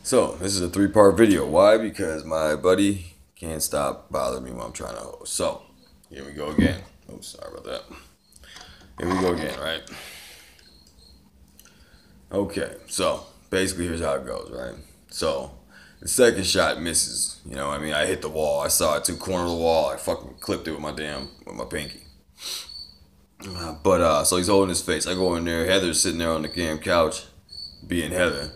So, this is a three-part video. Why? Because my buddy can't stop bothering me when I'm trying to host. So, here we go again. Oops, sorry about that. Here we go again, right? Okay, so basically here's how it goes, right? So, the second shot misses. You know what I mean? I hit the wall. I saw it, two corners of the wall. I fucking clipped it with my pinky. So he's holding his face. I go in there. Heather's sitting there on the damn couch, being Heather.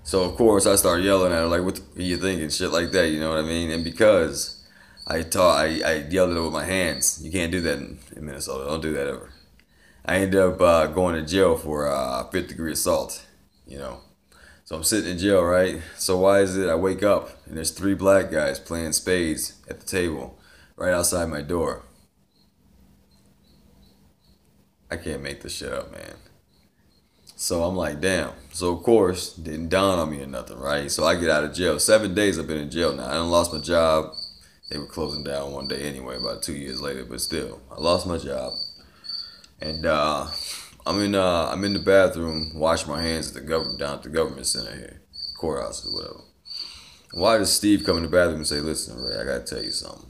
So of course I start yelling at her like, "What are you thinking?" Shit like that, you know what I mean? And because I yelled at her with my hands. You can't do that in Minnesota. Don't do that ever. I ended up going to jail for fifth degree assault. You know, so I'm sitting in jail, right? So why is it I wake up and there's three black guys playing spades at the table right outside my door? I can't make this shit up, man. So I'm like, damn. So of course, didn't dawn on me or nothing, right? So I get out of jail. 7 days I've been in jail now. I done lost my job. They were closing down one day anyway, about 2 years later. But still, I lost my job, and I'm in the bathroom, washing my hands at the government down at the government center here, courthouse or whatever. Why does Steve come in the bathroom and say, "Listen, Ray, I gotta tell you something.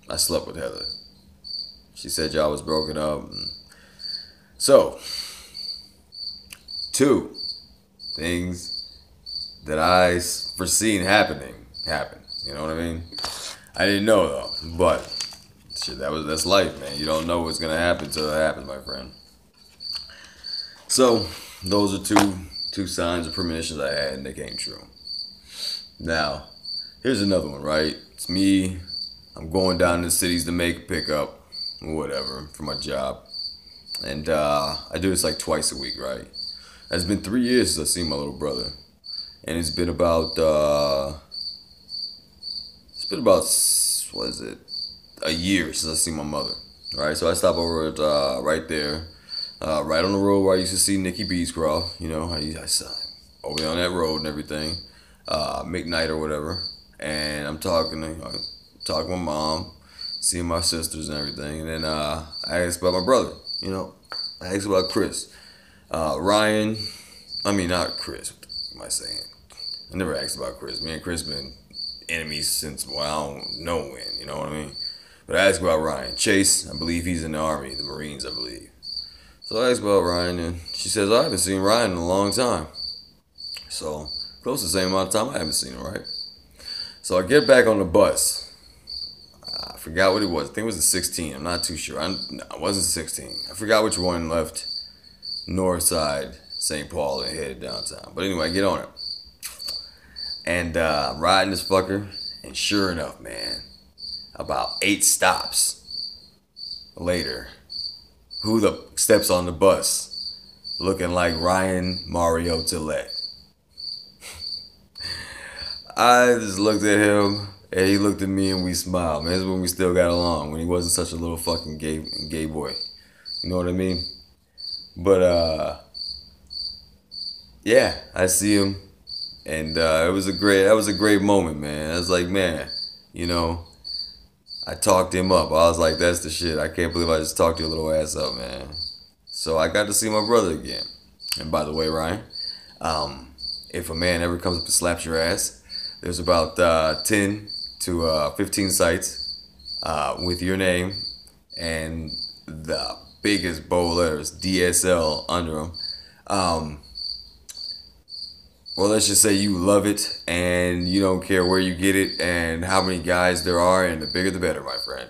I slept with Heather. She said y'all was broken up." So, two things that I foreseen happened. You know what I mean? I didn't know though, but shit, that's life, man. You don't know what's gonna happen till it happens, my friend. So those are two signs or premonitions I had, and they came true. Now, here's another one, right? It's me. I'm going down to the cities to make a pickup, or whatever, for my job, and I do this like twice a week, right? It's been 3 years since I seen my little brother, and it's been about what is it, a year since I seen my mother. Right, so I stop over at right there, right on the road where I used to see Nikki Beescroft. You know, I saw over there on that road and everything, McKnight or whatever. And I'm talking to my mom, seeing my sisters and everything. And then I asked about my brother. You know, I asked about Chris, Ryan. I mean, not Chris. What am I saying? I never asked about Chris. Me and Chris been enemies since, well, I don't know when. You know what I mean? But I asked about Ryan. Chase, I believe he's in the Army, the Marines, I believe. So I asked about Ryan, and she says, I haven't seen Ryan in a long time. So, close to the same amount of time I haven't seen him, right? So I get back on the bus. I forgot what it was. I think it was the 16. I'm not too sure. No, it wasn't 16. I forgot which one left north side, St. Paul, and headed downtown. But anyway, I get on it. And I'm riding this fucker, and sure enough, man, about 8 stops later, who the steps on the bus looking like Ryan Mario Gillette? I just looked at him and he looked at me and we smiled. Man, this is when we still got along, when he wasn't such a little fucking gay boy. You know what I mean? But yeah, I see him, and that was a great moment, man. I was like, man, you know, I talked him up. I was like, that's the shit. I can't believe I just talked your little ass up, man. So I got to see my brother again. And by the way, Ryan, if a man ever comes up and slaps your ass, there's about 10 to 15 sites with your name and the biggest bold letters, DSL, under them. Well, let's just say you love it and you don't care where you get it and how many guys there are, and the bigger the better, my friend.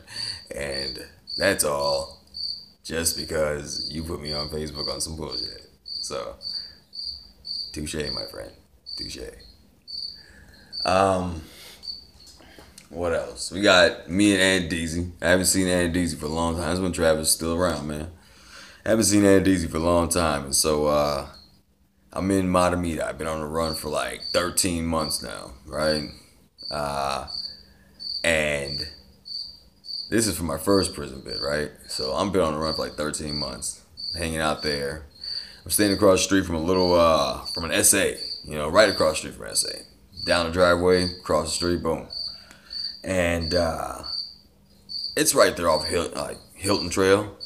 And that's all just because you put me on Facebook on some bullshit. So, touche, my friend. Touche. Um, what else? We got me and Aunt Deezy. I haven't seen Aunt Deezy for a long time. That's when Travis is still around, man. I haven't seen Aunt Deezy for a long time, and so I'm in Matamita. I've been on the run for like 13 months now, right? And this is for my first prison bit, right? So I'm been on the run for like 13 months, hanging out there. I'm staying across the street from from an SA, you know, right across the street from SA. Down the driveway, across the street, boom. And it's right there off Hilton Trail.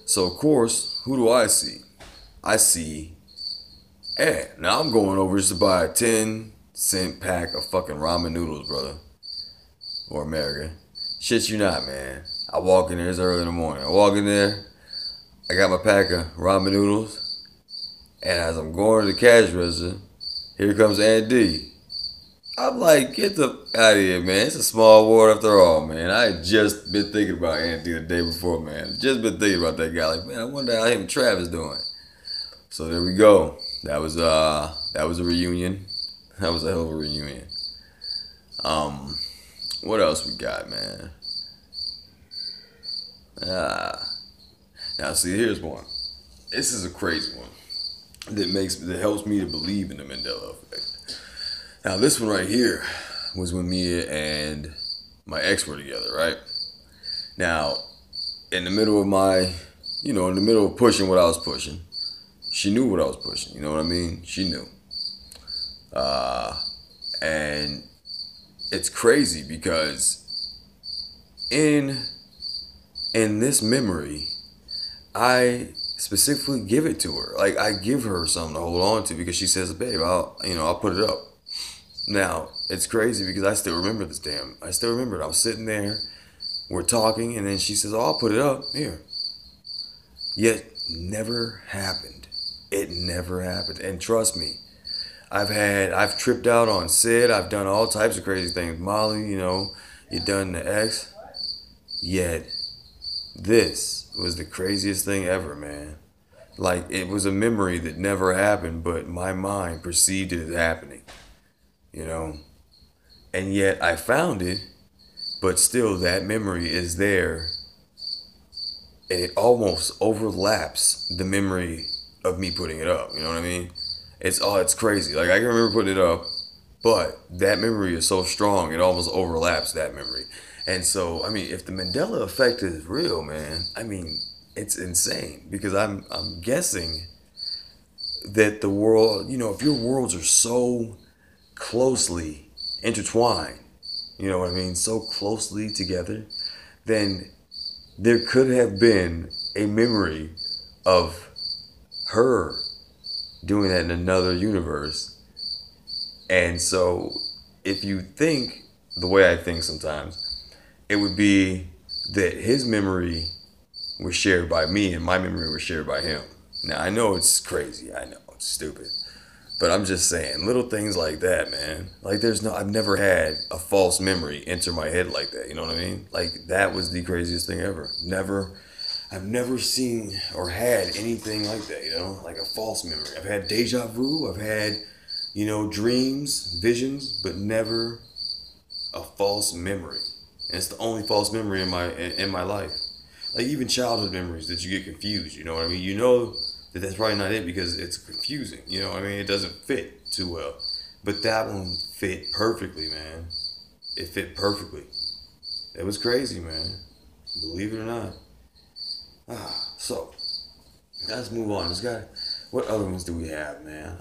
So of course, who do I see? I see Yeah, now I'm going over just to buy a 10-cent pack of fucking ramen noodles, brother. Or America. Shit you not, man. I walk in there, it's early in the morning. I walk in there, I got my pack of ramen noodles, and as I'm going to the cash register, here comes Aunt D. I'm like, get the out of here, man. It's a small world after all, man. I had just been thinking about Aunt D the day before, man. Just been thinking about that guy. Like, man, I wonder how him and Travis doing. So there we go. That was a reunion. That was a hell of a reunion. What else we got, man? Ah, now see, here's one. This is a crazy one that helps me to believe in the Mandela effect. Now this one right here was when me and my ex were together, right? Now, in the middle of in the middle of pushing what I was pushing, she knew what I was pushing. You know what I mean? She knew. And it's crazy because in this memory, I specifically give it to her. Like I give her something to hold on to because she says, "Babe, I'll put it up." Now it's crazy because I still remember this. I still remember it. I was sitting there, we're talking, and then she says, "Oh, I'll put it up here." Yet never happened. It never happened. And trust me, I've tripped out on Sid. I've done all types of crazy things. Molly, you done the X. Yet this was the craziest thing ever, man. Like it was a memory that never happened, but my mind perceived it as happening. You know, and yet I found it, but still that memory is there, and it almost overlaps the memory of me putting it up. You know what I mean? It's crazy. Like I can remember putting it up, but that memory is so strong it almost overlaps that memory. And so, I mean, if the Mandela effect is real, man, I mean, it's insane because I'm guessing that the world, if your worlds are so closely intertwined, you know what I mean, so closely together, then there could have been a memory of her doing that in another universe. And so if you think the way I think sometimes, it would be that his memory was shared by me and my memory was shared by him. Now I know it's crazy, I know it's stupid, but I'm just saying little things like that, man. Like I've never had a false memory enter my head like that. You know what I mean? Like that was the craziest thing ever. I've never seen or had anything like that, like a false memory. I've had deja vu, I've had, dreams, visions, but never a false memory. And it's the only false memory in my life. Like even childhood memories that you get confused, you know what I mean? You know that's probably not it because it's confusing, you know what I mean? It doesn't fit too well. But that one fit perfectly, man. It fit perfectly. It was crazy, man. Believe it or not. So let's move on. What other ones do we have, man?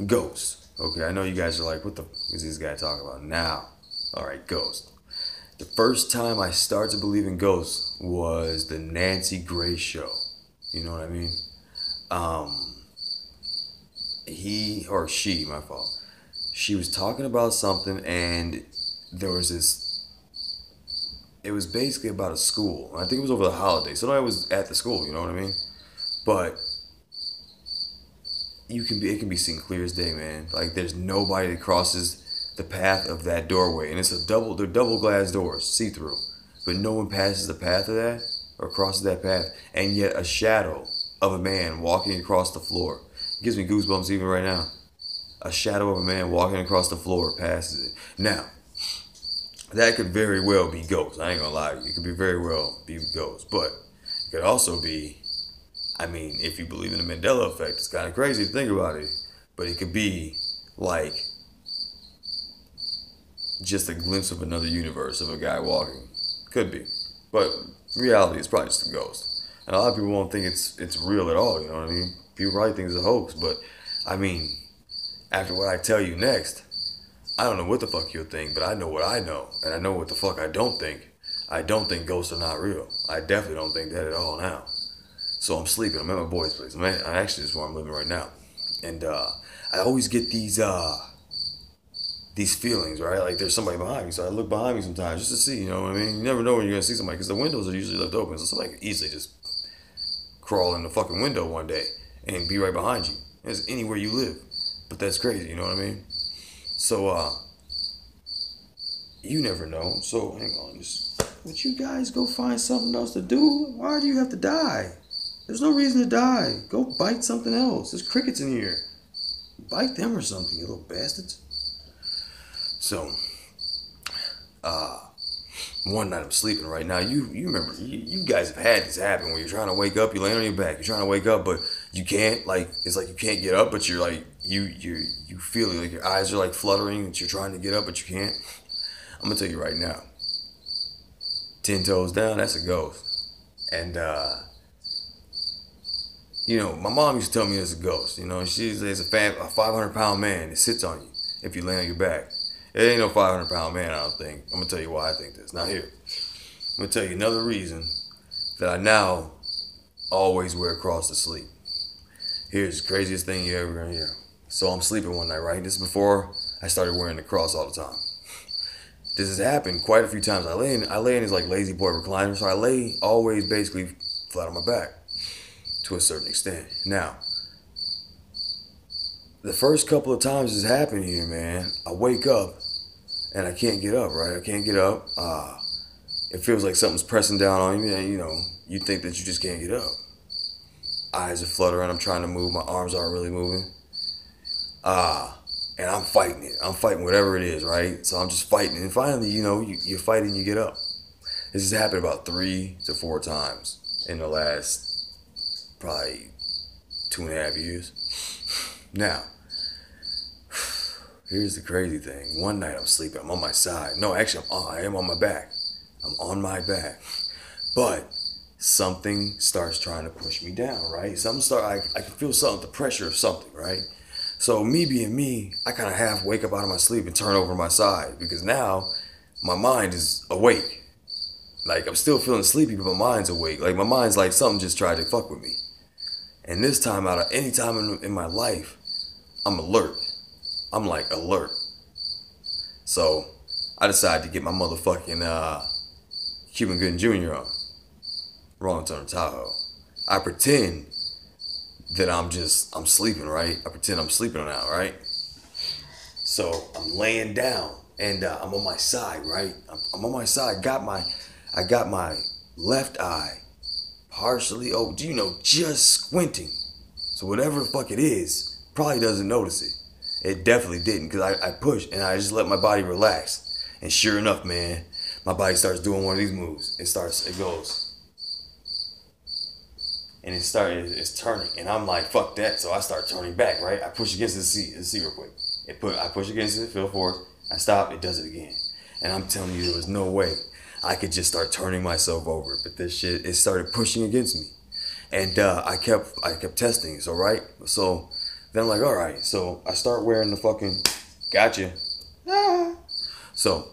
Ghost. Okay, I know you guys are like, what the f is this guy talking about now? All right, Ghost. The first time I started to believe in ghosts was the Nancy Grace show. You know what I mean? He or she, my fault. She was talking about something, and there was this. It was basically about a school. I think it was over the holidays, so I was at the school. You know what I mean? But it can be seen clear as day, man. Like there's nobody that crosses the path of that doorway, and they're double glass doors, see through, but no one passes the path of that or crosses that path, and yet a shadow of a man walking across the floor. It gives me goosebumps even right now. A shadow of a man walking across the floor passes it. Now, that could very well be ghosts. I ain't gonna lie to you. It could be very well be ghosts, but it could also be. I mean, if you believe in the Mandela effect, it's kind of crazy to think about it, but it could be like just a glimpse of another universe of a guy walking. Could be, but reality is probably just a ghost. And a lot of people won't think it's real at all. You know what I mean? People probably think it's a hoax, but I mean, after what I tell you next, I don't know what the fuck you'll think, but I know what I know, and I know what the fuck I don't think. I don't think ghosts are not real. I definitely don't think that at all now. So I'm sleeping. I'm at my boy's place. I actually is where I'm living right now, and I always get these feelings, right? Like there's somebody behind me, so I look behind me sometimes just to see. You know what I mean? You never know when you're gonna see somebody because the windows are usually left open, so somebody can easily just crawl in the fucking window one day and be right behind you. It's anywhere you live, but that's crazy. You know what I mean? So you never know. So hang on, just would you guys go find something else to do? Why do you have to die? There's no reason to die. Go bite something else. There's crickets in here. Bite them or something, you little bastards. So, one night I'm sleeping right now. You remember, you guys have had this happen where you're trying to wake up, you lay on your back, you're trying to wake up, but you can't. Like it's like you can't get up, but you're like you feel it, like your eyes are like fluttering, and you're trying to get up, but you can't. I'm gonna tell you right now. 10 toes down, that's a ghost, and my mom used to tell me it's a ghost. She says a 500-pound man that sits on you if you lay on your back. It ain't no 500-pound man, I don't think. I'm gonna tell you why I think this. Now here, I'm gonna tell you another reason that I now always wear a cross to sleep. Here's the craziest thing you're ever gonna hear. So I'm sleeping one night, right? This is before I started wearing the cross all the time. This has happened quite a few times. I lay in this like lazy boy recliner, so I lay always basically flat on my back to a certain extent. Now, the first couple of times this happened here, man, I wake up and I can't get up, right? I can't get up. It feels like something's pressing down on you, and you think that you just can't get up. Eyes are fluttering. I'm trying to move. My arms aren't really moving. And I'm fighting it. I'm fighting whatever it is, right? So I'm just fighting. And finally, you fight and you get up. This has happened about 3 to 4 times in the last probably 2.5 years. Now, here's the crazy thing. One night I'm sleeping. I'm on my side. No, actually, I am on my back. I'm on my back. But something starts trying to push me down, right? I can feel something, the pressure of something, right? So me being me, I kind of half wake up out of my sleep and turn over my side because now my mind is awake. Like I'm still feeling sleepy, but my mind's awake. Like my mind's like something just tried to fuck with me. And this time out of any time in my life, I'm alert. I'm like alert. So I decided to get my motherfucking Cuban Gooding Jr. on. Wrong turn Tahoe. I pretend that I'm sleeping, right? I pretend I'm sleeping now, right? So I'm laying down and I'm on my side, right? I'm on my side. I got my left eye partially open, just squinting. So whatever the fuck it is, probably doesn't notice it. It definitely didn't because I pushed and I just let my body relax. And sure enough, man, my body starts doing one of these moves. It goes. And it's turning. And I'm like, fuck that. So I start turning back, right? I push against the seat real quick. I push against it, feel force. I stop, it does it again. And I'm telling you, there was no way I could just start turning myself over. But this shit, it started pushing against me. And I kept testing. So, right? So then I'm like, all right. So I start wearing the fucking, gotcha. Ah. So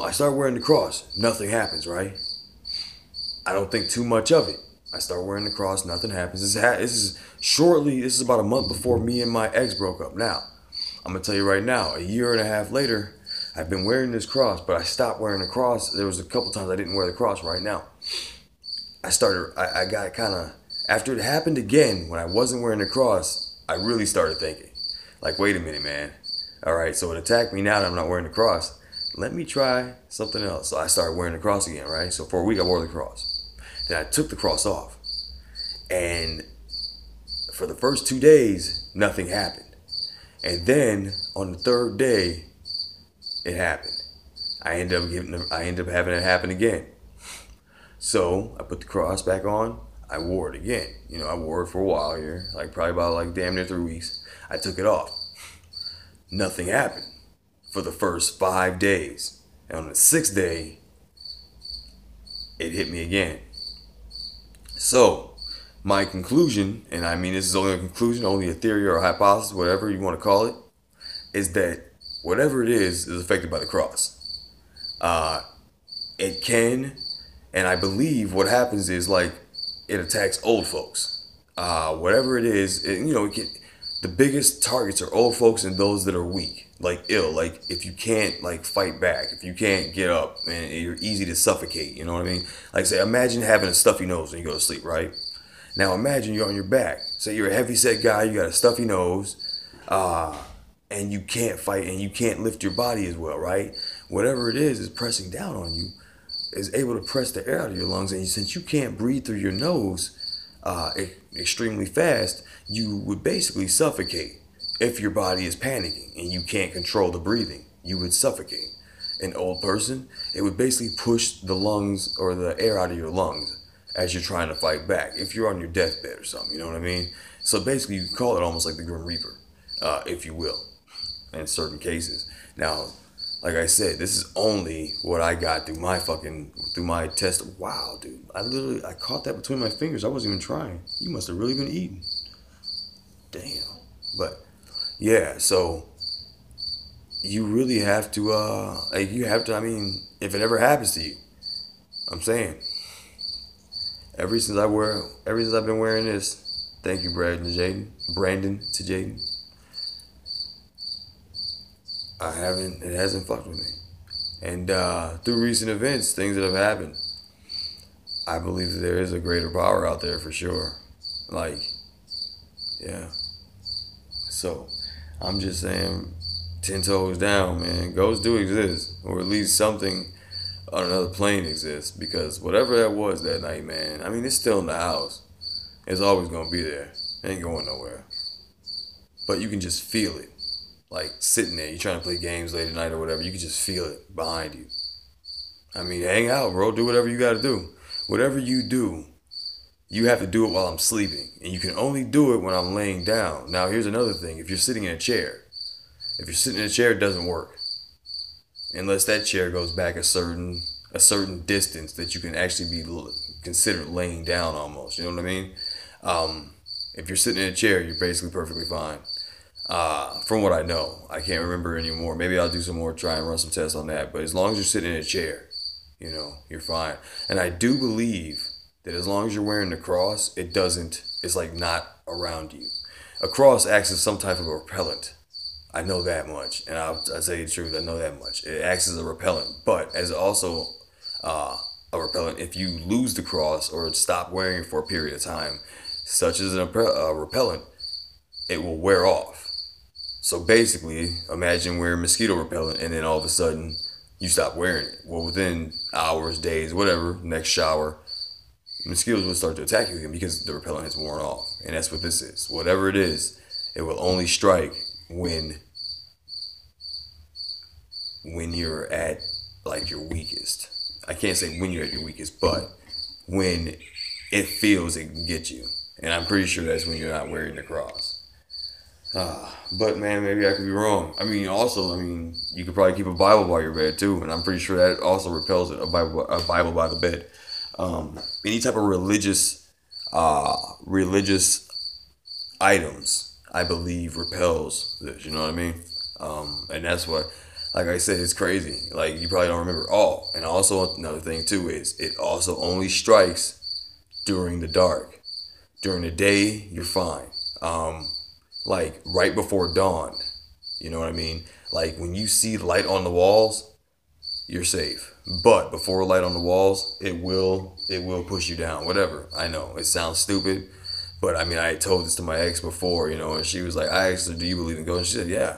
I start wearing the cross. Nothing happens, right? I don't think too much of it. I start wearing the cross, nothing happens. This is about a month before me and my ex broke up. Now, I'm gonna tell you right now, 1.5 years later, I've been wearing this cross, but I stopped wearing the cross. There was a couple times I didn't wear the cross right now. I got kind of, after it happened again, when I wasn't wearing the cross, I really started thinking, like, wait a minute, man. All right, so it attacked me now that I'm not wearing the cross. Let me try something else. So I started wearing the cross again, right? So for a week I wore the cross. Then I took the cross off. And for the first 2 days, nothing happened. And then on the 3rd day, it happened. I ended up having it happen again. So I put the cross back on. I wore it again. I wore it for a while here, like probably about like damn near 3 weeks. I took it off. Nothing happened for the first 5 days. And on the 6th day, it hit me again. So, my conclusion, and I mean this is only a conclusion, only a theory or a hypothesis, whatever you want to call it, is that whatever it is affected by the cross. it can, and I believe what happens is like it attacks old folks. Whatever it is, it can, the biggest targets are old folks and those that are weak, like ill. Like if you can't like fight back, if you can't get up, and you're easy to suffocate. You know what I mean? Like say, imagine having a stuffy nose when you go to sleep, right? Now imagine you're on your back. Say you're a heavy set guy, you got a stuffy nose, and you can't fight and you can't lift your body as well, right? Whatever it is pressing down on you is able to press the air out of your lungs, and since you can't breathe through your nose extremely fast, you would basically suffocate. If your body is panicking and you can't control the breathing, you would suffocate. An old person, it would basically push the lungs or the air out of your lungs as you're trying to fight back. If you're on your deathbed or something, you know what I mean? So basically, you can call it almost like the Grim Reaper, if you will, in certain cases. Now, like I said, this is only what I got through my test. Wow, dude, I caught that between my fingers. I wasn't even trying. You must have really been eating. Damn. But yeah, so you really have to, I mean, if it ever happens to you, I'm saying, ever since I've been wearing this, thank you, Brandon to Jaden, it hasn't fucked with me. And through recent events, things that have happened, I believe that there is a greater power out there for sure. Like, yeah. So, I'm just saying, 10 toes down, man. Ghosts do exist, or at least something on another plane exists, because whatever that was that night, man, I mean, it's still in the house. It's always going to be there. It ain't going nowhere. But you can just feel it. Like sitting there, you're trying to play games late at night or whatever, you can just feel it behind you. I mean, hang out, bro. Do whatever you got to do. Whatever you do, you have to do it while I'm sleeping. And you can only do it when I'm laying down. Now, here's another thing. If you're sitting in a chair, it doesn't work. Unless that chair goes back a certain distance that you can actually be considered laying down almost. You know what I mean? If you're sitting in a chair, you're basically perfectly fine. From what I know, I can't remember anymore. Maybe I'll do some more, try and run some tests on that. But as long as you're sitting in a chair, you're fine. And I do believe that as long as you're wearing the cross, it's like not around you. A cross acts as some type of a repellent. I know that much. And I'll tell you the truth, I know that much. It acts as a repellent, but as also a repellent, if you lose the cross or stop wearing it for a period of time, such as a repellent, it will wear off. So basically, imagine wearing mosquito repellent and then all of a sudden you stop wearing it. Well, within hours, days, whatever, next shower, mosquitoes will start to attack you again because the repellent has worn off. And that's what this is. Whatever it is, it will only strike when you're at like your weakest. I can't say when you're at your weakest, but when it feels it can get you. And I'm pretty sure that's when you're not wearing the cross. But man, maybe I could be wrong. I mean, also, you could probably keep a Bible by your bed too, and I'm pretty sure that also repels it. A Bible by the bed. Any type of religious items, I believe, repels this. You know what I mean? And that's what, like I said, it's crazy. Like you probably don't remember. Oh, and also another thing too is it also only strikes during the dark. During the day, you're fine. Like right before dawn, you know what I mean? Like when you see light on the walls, you're safe. But before light on the walls, it will push you down. Whatever. I know it sounds stupid, but I mean I had told this to my ex before, and she was like, I asked her, "Do you believe in ghosts?" She said, "Yeah."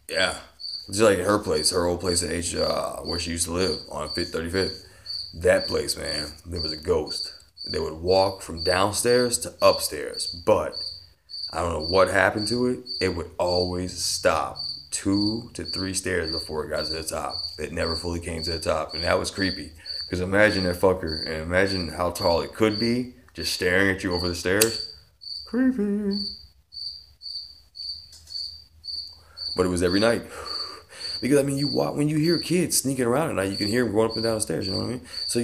Yeah. Just like her place, her old place at where she used to live on 35th. That place, man, there was a ghost. They would walk from downstairs to upstairs, but I don't know what happened to it. It would always stop 2 to 3 stairs before it got to the top. It never fully came to the top, and that was creepy. Because imagine that fucker, and imagine how tall it could be, just staring at you over the stairs. Creepy. But it was every night. Because you walk, when you hear kids sneaking around at night, you can hear them going up and down the stairs. You know what I mean? So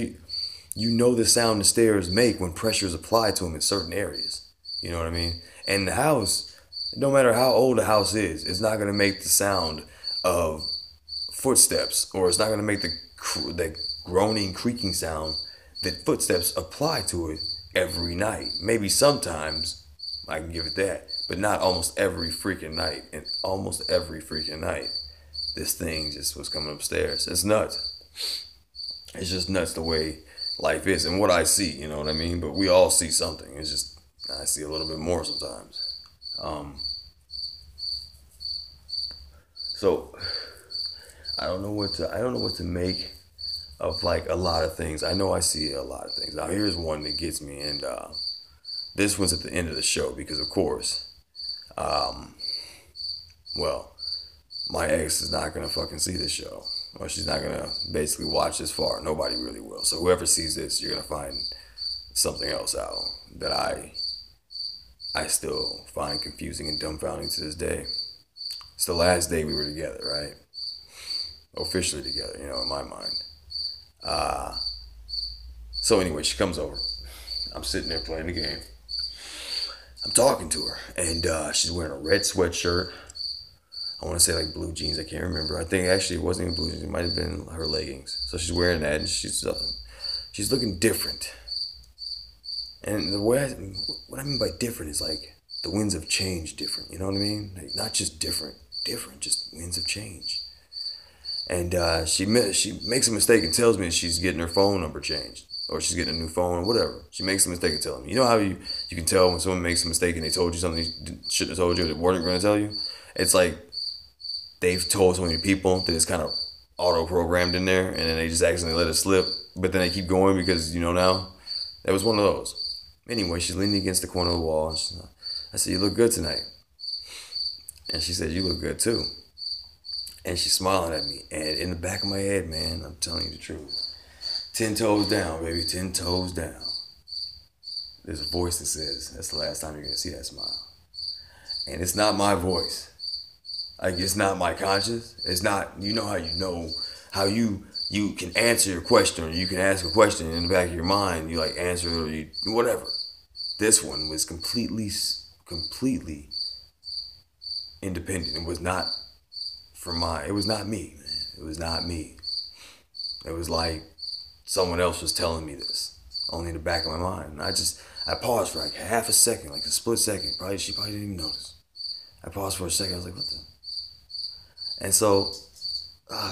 you know the sound the stairs make when pressure is applied to them in certain areas. You know what I mean? And the house, No matter how old the house is, it's not gonna make the sound of footsteps, or it's not gonna make the groaning, creaking sound that footsteps apply to it every night. Maybe sometimes I can give it that, but not almost every freaking night. And almost every freaking night, this thing just was coming upstairs. It's nuts. It's just nuts the way life is and what I see. You know what I mean? But we all see something. It's just I see a little bit more sometimes. So I don't know what to make of like a lot of things. I know I see a lot of things. Now here's one that gets me, and this one's at the end of the show because of course, well, my ex is not gonna fucking see this show, or she's not gonna basically watch this far. Nobody really will. So whoever sees this, you're gonna find something else out that I still find confusing and dumbfounding to this day. It's the last day we were together, right? Officially together, you know, in my mind. So anyway, she comes over. I'm sitting there playing the game. I'm talking to her, and she's wearing a red sweatshirt. I want to say like blue jeans. I can't remember. I think actually it wasn't even blue jeans. It might have been her leggings. So she's wearing that, and she's looking different. And what I mean by different is like the winds of change different. You know what I mean? Like not just different, just winds of change. And she makes a mistake and tells me that she's getting her phone number changed, or she's getting a new phone or whatever. She makes a mistake and telling me. You know how you can tell when someone makes a mistake and they told you something they shouldn't have told you or they weren't going to tell you? It's like they've told so many people that it's kind of auto-programmed in there, and then they just accidentally let it slip, but then they keep going because, you know, now. That was one of those. Anyway, she's leaning against the corner of the wall. And I said, "You look good tonight." And she said, "You look good too." And she's smiling at me. And in the back of my head, man, I'm telling you the truth. 10 toes down, baby, 10 toes down. There's a voice that says, that's the last time you're going to see that smile. And it's not my voice. Like, it's not my conscience. It's not, you know how you can answer your question, or you can ask a question in the back of your mind, you like answer it, or you, whatever. This one was completely independent. It was not it was not me, man. It was not me. It was like someone else was telling me this, only in the back of my mind. And I paused for like half a second, like a split second. She probably didn't even notice. I paused for a second. I was like, what the? And so,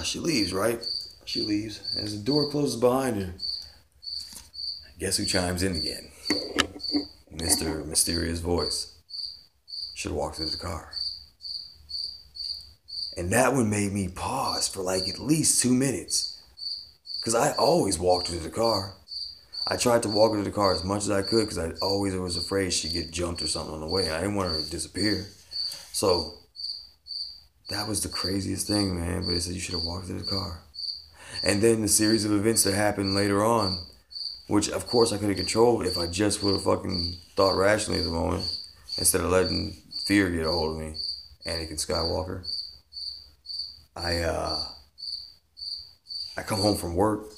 she leaves, right? She leaves. As the door closes behind her, guess who chimes in again? Mr. Mysterious Voice. Should have walked into the car. And that one made me pause for like at least 2 minutes. Because I always walked into the car. I tried to walk into the car as much as I could because I always was afraid she'd get jumped or something on the way. And I didn't want her to disappear. So that was the craziest thing, man. But it said you should have walked into the car. And then the series of events that happened later on, which of course I could have controlled if I just would have fucking thought rationally at the moment, instead of letting fear get a hold of me. Anakin Skywalker. I come home from work.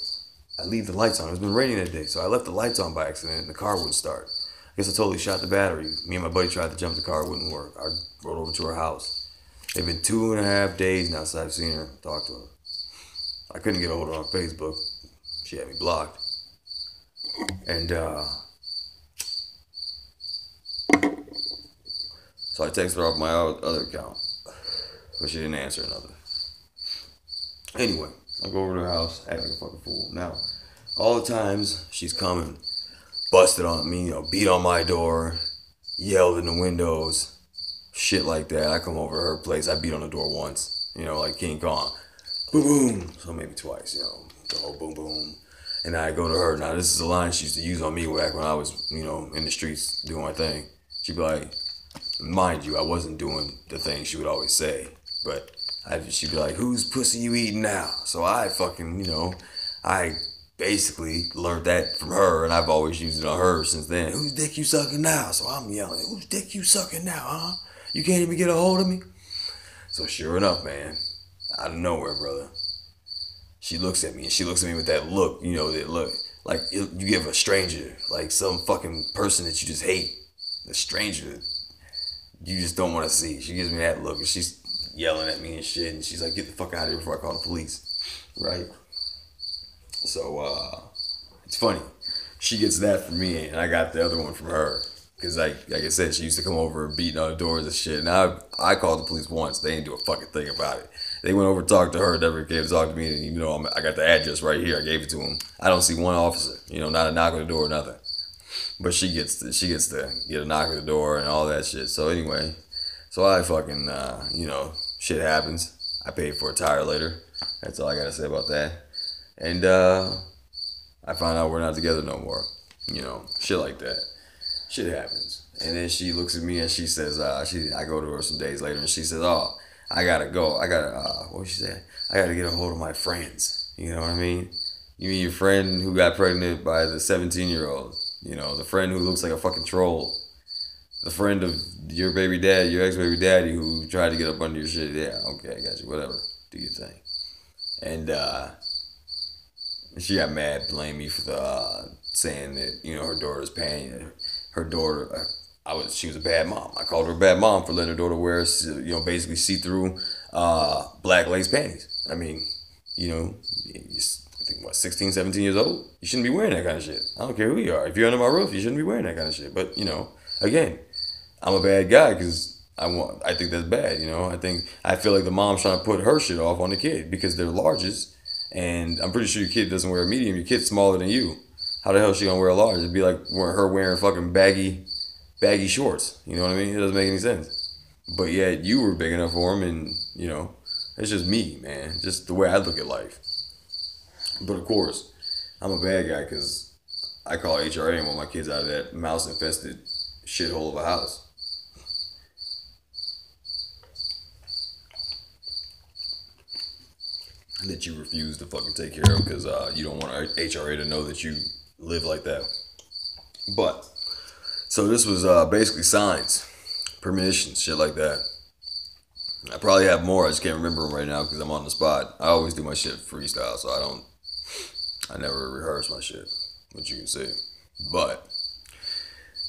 I leave the lights on. It's been raining that day, so I left the lights on by accident and the car wouldn't start. I guess I totally shot the battery. Me and my buddy tried to jump the car, it wouldn't work. I rode over to her house. It's been 2.5 days now since I've seen her, talked to her. I couldn't get a hold of her on Facebook. She had me blocked. And so I texted her off my other account, but she didn't answer another. Anyway, I go over to her house, act like a fucking fool. Now, all the times she's coming, busted on me, beat on my door, yelled in the windows, shit like that. I come over to her place, I beat on the door once, like King Kong. Boom, boom. So maybe twice, the whole boom, boom. And I go to her. Now, this is a line she used to use on me back when I was, in the streets doing my thing. She'd be like, mind you, I wasn't doing the thing she would always say, but she'd be like, whose pussy you eating now? So I fucking, I basically learned that from her, and I've always used it on her since then. Whose dick you sucking now? So I'm yelling, whose dick you sucking now, huh? You can't even get a hold of me? So sure enough, man, out of nowhere, brother, she looks at me, and she looks at me with that look, that look, like you give a stranger, like some fucking person that you just hate, a stranger, you just don't want to see. She gives me that look, and she's yelling at me and shit, and she's like, "Get the fuck out of here before I call the police." Right? So it's funny. She gets that from me, and I got the other one from her. Cause like I said, she used to come over and beating on the doors and shit. And I called the police once. They didn't do a fucking thing about it. They went over and talked to her. Never came to talk to me. And even though I got the address right here, I gave it to them. I don't see one officer. Not a knock on the door, nothing. But she gets to get a knock on the door and all that shit. So anyway, so I fucking shit happens. I paid for a tire later. That's all I gotta say about that. And I found out we're not together no more. Shit like that. Shit happens. And then she looks at me and she says, I go to her some days later and she says, "Oh, I gotta go. What did she say? I gotta get a hold of my friends." You know what I mean? You mean your friend who got pregnant by the 17-year-old? The friend who looks like a fucking troll. The friend of your baby dad, your ex-baby daddy who tried to get up under your shit. Yeah, okay, I got you. Whatever. Do your thing. And she got mad, blamed me for the saying that her daughter's paying her daughter. She was a bad mom. I called her a bad mom for letting her daughter wear basically see through black lace panties. I mean, I think 16, 17 years old. You shouldn't be wearing that kind of shit. I don't care who you are. If you're under my roof, you shouldn't be wearing that kind of shit. But again, I'm a bad guy because I think that's bad. I feel like the mom's trying to put her shit off on the kid because they're larges. And I'm pretty sure your kid doesn't wear a medium. Your kid's smaller than you. How the hell is she gonna wear a large? It'd be like her wearing fucking baggy shorts. You know what I mean? It doesn't make any sense. But yet you were big enough for him, and it's just me, man. Just the way I look at life. But of course, I'm a bad guy because I call HRA and want my kids out of that mouse infested shithole of a house. That you refuse to fucking take care of because you don't want HRA to know that you live like that. But so this was basically signs, permissions, shit like that. I probably have more. I just can't remember them right now because I'm on the spot. I always do my shit freestyle, so I never rehearse my shit, which you can see. But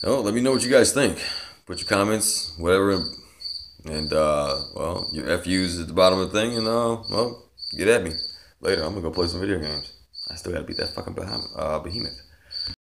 let me know what you guys think. Put your comments, whatever, and your FU's at the bottom of the thing, and get at me later. I'm gonna go play some video games. I still gotta beat that fucking behemoth.